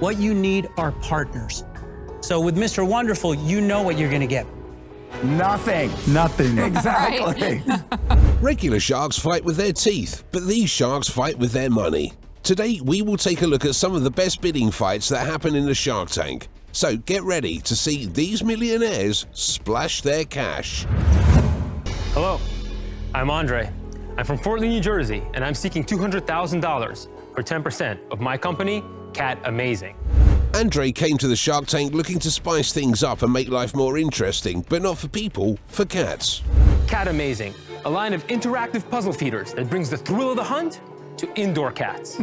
What you need are partners. So with Mr. Wonderful, you know what you're gonna get. Nothing. Nothing. Exactly. Regular sharks fight with their teeth, but these sharks fight with their money. Today, we will take a look at some of the best bidding fights that happen in the Shark Tank. So get ready to see these millionaires splash their cash. Hello, I'm Andre. I'm from Fort Lee, New Jersey, and I'm seeking $200,000 for 10% of my company, Cat Amazing. Andre came to the Shark Tank looking to spice things up and make life more interesting, but not for people, for cats. Cat Amazing, a line of interactive puzzle feeders that brings the thrill of the hunt to indoor cats.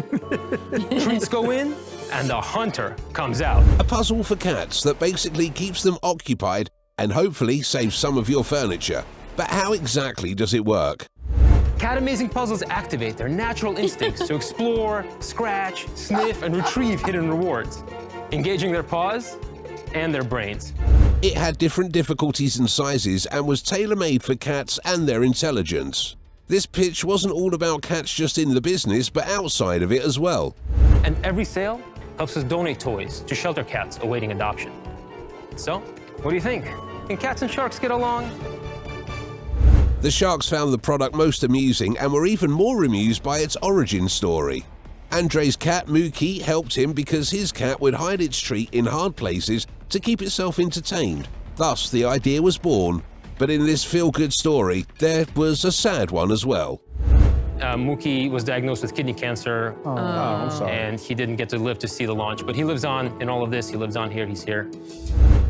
Treats go in, and the hunter comes out. A puzzle for cats that basically keeps them occupied and hopefully saves some of your furniture. But how exactly does it work? Cat Amazing puzzles activate their natural instincts to explore, scratch, sniff, and retrieve hidden rewards, engaging their paws and their brains. It had different difficulties and sizes and was tailor-made for cats and their intelligence. This pitch wasn't all about cats just in the business, but outside of it as well. And every sale helps us donate toys to shelter cats awaiting adoption. So, what do you think? Can cats and sharks get along? The sharks found the product most amusing and were even more amused by its origin story. Andre's cat Mookie helped him because his cat would hide its treat in hard places to keep itself entertained. Thus, the idea was born. But in this feel-good story, there was a sad one as well. Mookie was diagnosed with kidney cancer, I'm sorry. and he didn't get to live to see the launch. But he lives on in all of this. He lives on here. He's here.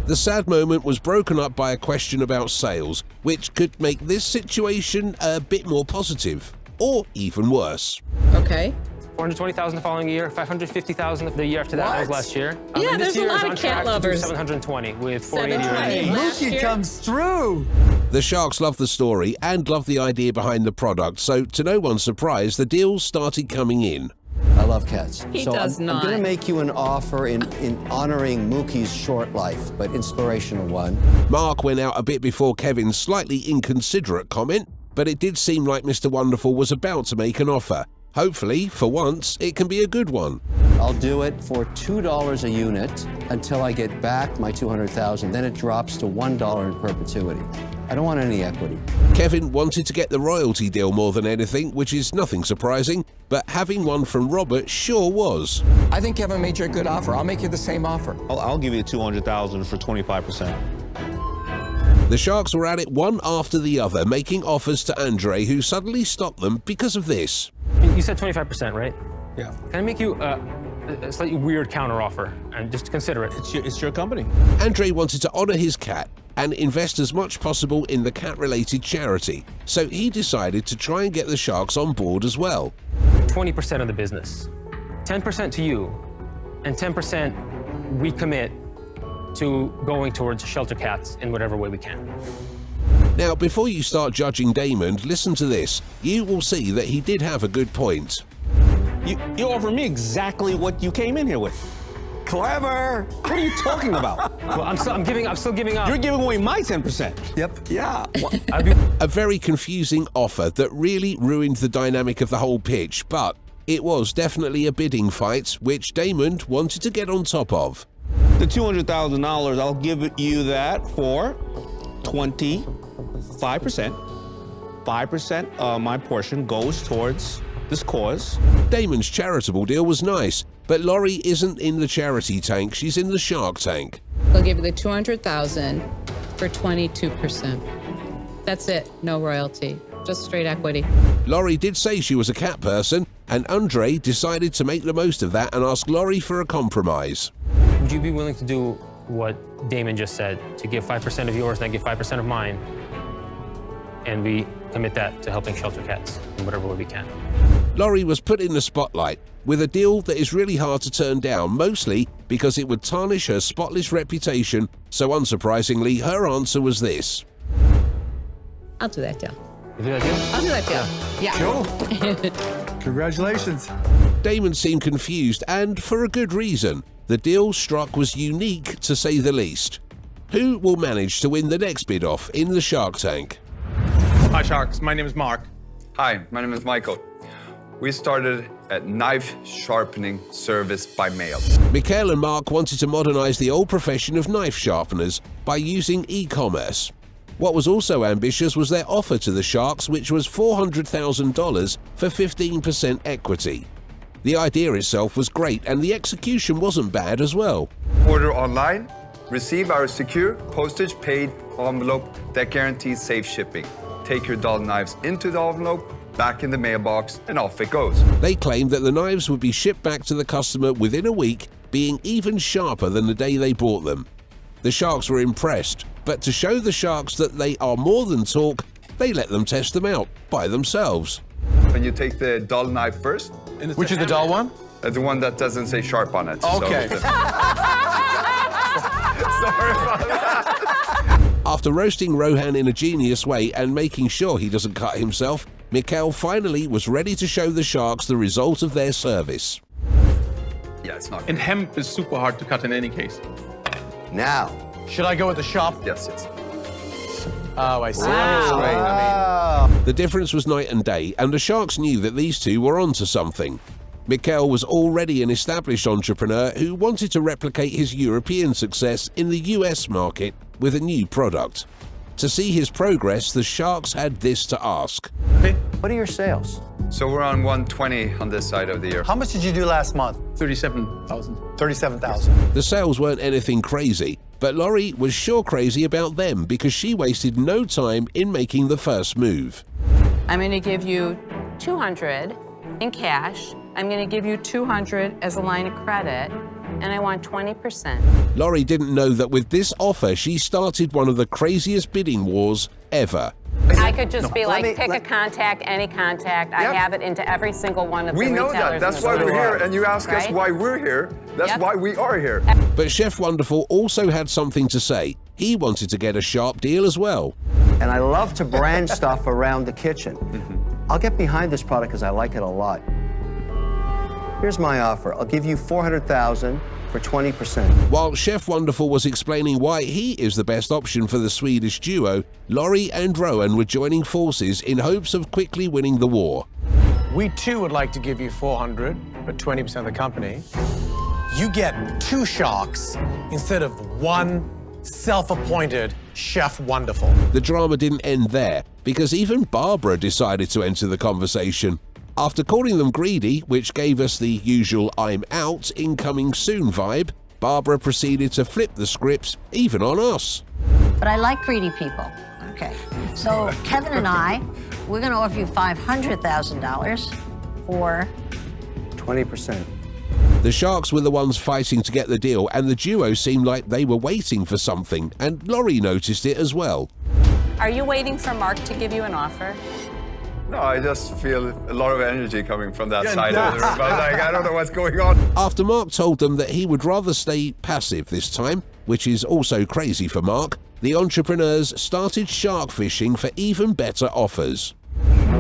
The sad moment was broken up by a question about sales, which could make this situation a bit more positive, or even worse. Okay. 420,000 the following year, 550,000 the year after that. That was last year. Yeah, And this there's a year lot is of on cat track to do lovers. 720 with 480 720. already. Last Mookie year- comes through. The sharks loved the story and loved the idea behind the product, so to no one's surprise, the deals started coming in. I love cats. He so does I'm not. going to make you an offer in honoring Mookie's short life, but inspirational one. Mark went out a bit before Kevin's slightly inconsiderate comment, but it did seem like Mr. Wonderful was about to make an offer. Hopefully, for once, it can be a good one. I'll do it for $2 a unit until I get back my $200,000. Then it drops to $1 in perpetuity. I don't want any equity. Kevin wanted to get the royalty deal more than anything, which is nothing surprising, but having one from Robert sure was. I think Kevin made you a good offer. I'll make you the same offer. I'll give you $200,000 for 25%. The sharks were at it one after the other, making offers to Andre, who suddenly stopped them because of this. You said 25%, right? Yeah. Can I make you a slightly weird counteroffer and just consider it? It's your company. Andre wanted to honor his cat and invest as much possible in the cat-related charity, so he decided to try and get the sharks on board as well. 20% of the business, 10% to you, and 10% we commit to going towards shelter cats in whatever way we can. Now, before you start judging Damon, listen to this. You will see that he did have a good point. You offer me exactly what you came in here with. Clever. What are you talking about? Well, I'm still giving up. You're giving away my 10%. Yep. Yeah. A very confusing offer that really ruined the dynamic of the whole pitch, but it was definitely a bidding fight, which Damon wanted to get on top of. The $200,000, I'll give you that for 25%. 5% of my portion goes towards this cause. Damon's charitable deal was nice, but Laurie isn't in the charity tank, she's in the Shark Tank. They'll give you the $200,000 for 22%. That's it. No royalty. Just straight equity. Laurie did say she was a cat person, and Andre decided to make the most of that and ask Laurie for a compromise. Would you be willing to do what Damon just said, to give 5% of yours and I give 5% of mine, and we commit that to helping shelter cats in whatever way we can? Laurie was put in the spotlight with a deal that is really hard to turn down, mostly because it would tarnish her spotless reputation, so unsurprisingly, her answer was this. I'll do that deal. You do that deal? I'll do that deal. Yeah. Cool. Congratulations. Damon seemed confused, and for a good reason. The deal struck was unique, to say the least. Who will manage to win the next bid off in the Shark Tank? Hi Sharks, my name is Mark. Hi, my name is Michael. We started a knife sharpening service by mail. Mikhail and Mark wanted to modernize the old profession of knife sharpeners by using e-commerce. What was also ambitious was their offer to the Sharks, which was $400,000 for 15% equity. The idea itself was great, and the execution wasn't bad as well. Order online, receive our secure postage paid envelope that guarantees safe shipping. Take your dull knives into the envelope, back in the mailbox, and off it goes. They claimed that the knives would be shipped back to the customer within a week, being even sharper than the day they bought them. The Sharks were impressed, but to show the Sharks that they are more than talk, they let them test them out by themselves. When you take the dull knife first. Which is the dull one? The one that doesn't say sharp on it. Okay. So, sorry about that. After roasting Rohan in a genius way and making sure he doesn't cut himself, Mikhail finally was ready to show the Sharks the result of their service. Yeah, it's not. And hemp is super hard to cut in any case. Now, Should I go with the sharp? Yes, yes. Oh, I see. The difference was night and day, and the Sharks knew that these two were onto something. Mikhail was already an established entrepreneur who wanted to replicate his European success in the US market with a new product. To see his progress, the Sharks had this to ask. what are your sales? So we're on 120 on this side of the year. How much did you do last month? 37,000. 37,000. The sales weren't anything crazy, but Laurie was sure crazy about them because she wasted no time in making the first move. I'm going to give you $200 in cash. I'm going to give you $200 as a line of credit, and I want 20%. Laurie didn't know that with this offer, she started one of the craziest bidding wars ever. I could just be like, me- pick a let- contact, any contact. I Yep. have it into every single one of We the know retailers. that. That's in the why we're store. here. And you ask us Right? why we're here. That's Yep. why we are here. But Chef Wonderful also had something to say. He wanted to get a sharp deal as well. And I love to brand stuff around the kitchen. I'll get behind this product because I like it a lot. Here's my offer. I'll give you $400,000 for 20%. While Chef Wonderful was explaining why he is the best option for the Swedish duo, Laurie and Rowan were joining forces in hopes of quickly winning the war. We too would like to give you 400 for 20% of the company. You get 2 Sharks instead of 1 self-appointed Chef Wonderful. The drama didn't end there, because even Barbara decided to enter the conversation. After calling them greedy, which gave us the usual I'm out, incoming soon vibe, Barbara proceeded to flip the script even on us. But I like greedy people. Okay. So Kevin and I, we're going to offer you $500,000 for 20%. The Sharks were the ones fighting to get the deal, and the duo seemed like they were waiting for something, and Laurie noticed it as well. Are you waiting for Mark to give you an offer? No, I just feel a lot of energy coming from that side of the room. I'm like, I don't know what's going on. After Mark told them that he would rather stay passive this time, which is also crazy for Mark, the entrepreneurs started shark fishing for even better offers.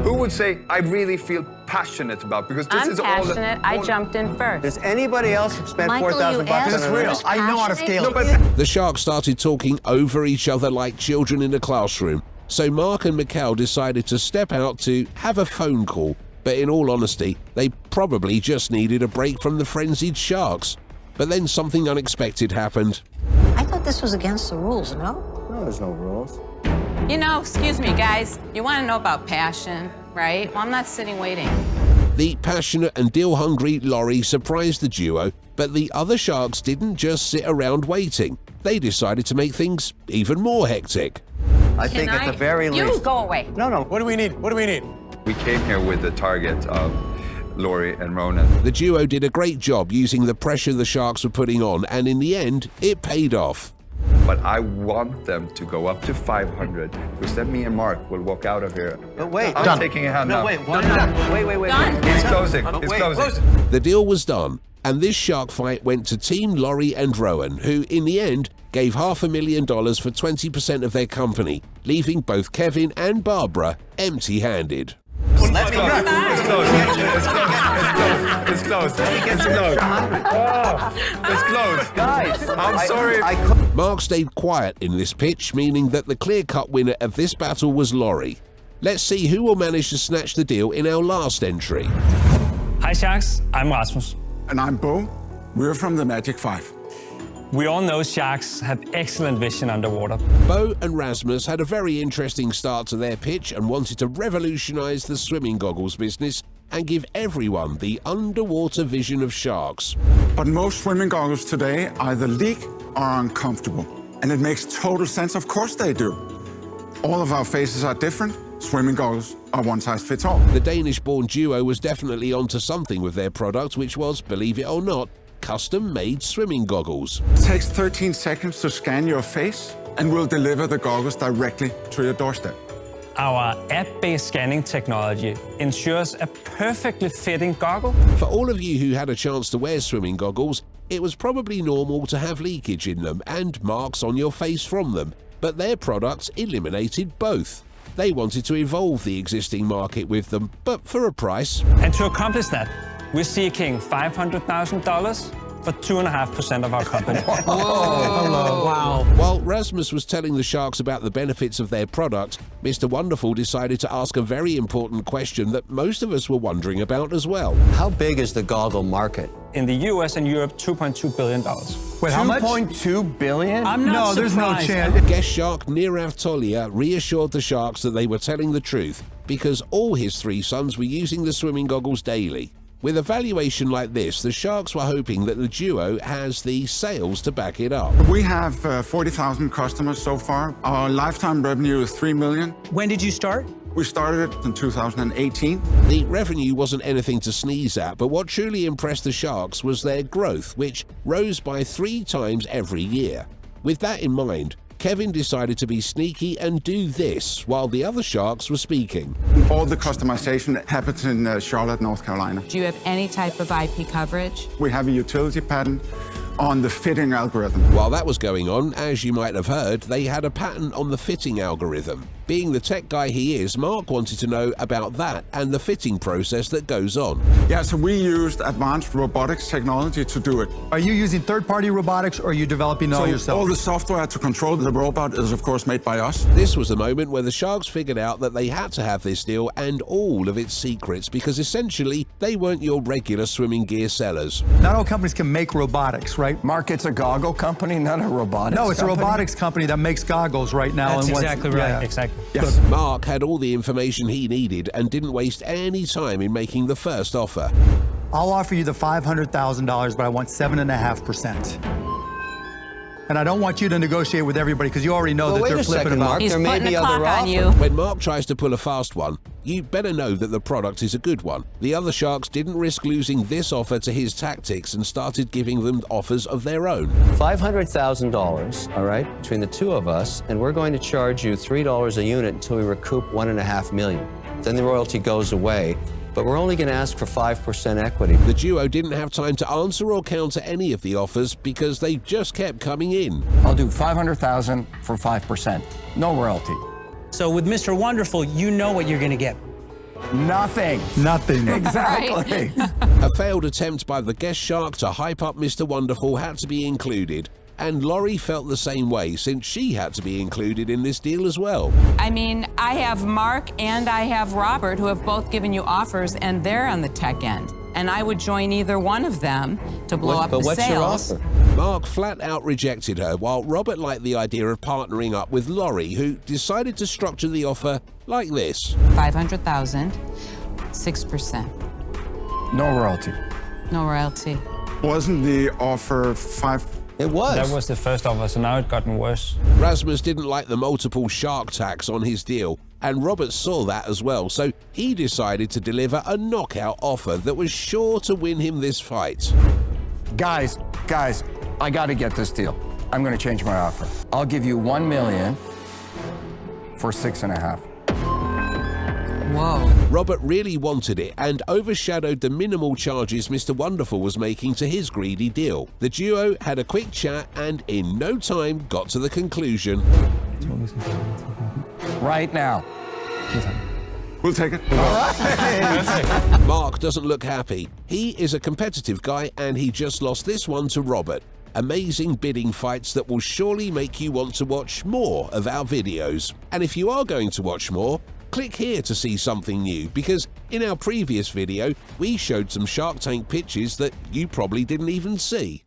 Who would say, I really feel passionate about, because this I'm is passionate. I jumped in first. Does anybody else spend Michael, $4,000 you asked on a for knife? this I know how to passionate? scale No, it. but The Sharks started talking over each other like children in a classroom, so Mark and Mikhail decided to step out to have a phone call. But in all honesty, they probably just needed a break from the frenzied Sharks. But then something unexpected happened. I thought this was against the rules, no? No, there's no rules. You know, excuse me, guys. You want to know about passion, right? Well, I'm not sitting waiting. The passionate and deal-hungry Laurie surprised the duo, but the other Sharks didn't just sit around waiting. They decided to make things even more hectic. I think at the very You least. go away. No. What do we need? What do we need? we came here with the target of Laurie and Ronan. The duo did a great job using the pressure the Sharks were putting on, and in the end, it paid off. But I want them to go up to 500, because then me and Mark will walk out of here. But wait. I'm Done. taking a hand No, now. wait. Wait. Done. It's closing. It's wait, closing. The deal was done, and this shark fight went to Team Laurie and Rowan, who, in the end, gave $500,000 for 20% of their company, leaving both Kevin and Barbara empty-handed. Let me run. It's closed. It's closed. It's closed. It's closed. Guys, I'm sorry. Mark stayed quiet in this pitch, meaning that the clear-cut winner of this battle was Laurie. Let's see who will manage to snatch the deal in our last entry. Hi Sharks, I'm Rasmus. And I'm Bo. We're from the Magic 5. We all know sharks have excellent vision underwater. Bo and Rasmus had a very interesting start to their pitch and wanted to revolutionize the swimming goggles business and give everyone the underwater vision of sharks. But most swimming goggles today either leak or are uncomfortable. And it makes total sense, of course they do. All of our faces are different. Swimming goggles are one size fits all. The Danish-born duo was definitely onto something with their product, which was, believe it or not, custom-made swimming goggles. It takes 13 seconds to scan your face and we'll deliver the goggles directly to your doorstep. Our app-based scanning technology ensures a perfectly fitting goggle. For all of you who had a chance to wear swimming goggles, it was probably normal to have leakage in them and marks on your face from them, but their products eliminated both. They wanted to evolve the existing market with them, but for a price. And to accomplish that, we're seeking $500,000 for 2.5% of our company. Hello. Wow. While Rasmus was telling the sharks about the benefits of their product, Mr. Wonderful decided to ask a very important question that most of us were wondering about as well. How big is the goggle market? In the US and Europe, $2.2 billion. Wait, how much? 2.2 billion? I'm not No, there's no surprised. chance. Guest shark Nirav Tolia reassured the sharks that they were telling the truth because all his 3 sons were using the swimming goggles daily. With a valuation like this, the sharks were hoping that the duo has the sales to back it up. We have 40,000 customers so far. Our lifetime revenue is $3 million. When did you start? We started it in 2018. The revenue wasn't anything to sneeze at, but what truly impressed the sharks was their growth, which rose by 3 times every year. With that in mind, Kevin decided to be sneaky and do this while the other sharks were speaking. All the customization happens in Charlotte, North Carolina. Do you have any type of IP coverage? We have a utility patent on the fitting algorithm. While that was going on, as you might have heard, they had a patent on the fitting algorithm. Being the tech guy he is, Mark wanted to know about that and the fitting process that goes on. Yeah, so we used advanced robotics technology to do it. Are you using third-party robotics or are you developing it all yourself? All the software to control the robot is, of course, made by us. This was the moment where the sharks figured out that they had to have this deal and all of its secrets because essentially they weren't your regular swimming gear sellers. Not all companies can make robotics, right? Mark, it's a goggle company, not a robotics No, it's company. a robotics company that makes goggles right now. That's and what's- exactly right. yeah. Exactly. Yes. Mark had all the information he needed and didn't waste any time in making the first offer. I'll offer you the $500,000, but I want 7.5%. And I don't want you to negotiate with everybody because you already know that wait they're a flipping second, them out. Mark. He's There may putting be the other clock on you. When Mark tries to pull a fast one, you better know that the product is a good one. The other sharks didn't risk losing this offer to his tactics and started giving them offers of their own. $500,000, all right, between the two of us, and we're going to charge you $3 a unit until we recoup $1.5 million. Then the royalty goes away, but we're only going to ask for 5% equity. The duo didn't have time to answer or counter any of the offers because they just kept coming in. I'll do $500,000 for 5%. No royalty. So with Mr. Wonderful, you know what you're going to get. Nothing. Nothing. Exactly. A failed attempt by the guest shark to hype up Mr. Wonderful had to be included. And Laurie felt the same way since she had to be included in this deal as well. I mean, I have Mark and I have Robert who have both given you offers and they're on the tech end. And I would join either one of them to blow up the what's sales. your offer? Mark flat out rejected her, while Robert liked the idea of partnering up with Laurie, who decided to structure the offer like this. 500,000, 6%. No royalty. No royalty. Wasn't the offer 5? It was. That was the first offer, so now it's gotten worse. Rasmus didn't like the multiple shark tax on his deal, and Robert saw that as well, so he decided to deliver a knockout offer that was sure to win him this fight. Guys, I got to get this deal. I'm going to change my offer. I'll give you $1 million for 6.5. Whoa. Robert really wanted it and overshadowed the minimal charges Mr. Wonderful was making to his greedy deal. The duo had a quick chat and in no time got to the conclusion. Right now. We'll take it. Mark doesn't look happy. He is a competitive guy and he just lost this one to Robert. Amazing bidding fights that will surely make you want to watch more of our videos. And if you are going to watch more, Click here to see something new, because in our previous video we showed some Shark Tank pitches that you probably didn't even see.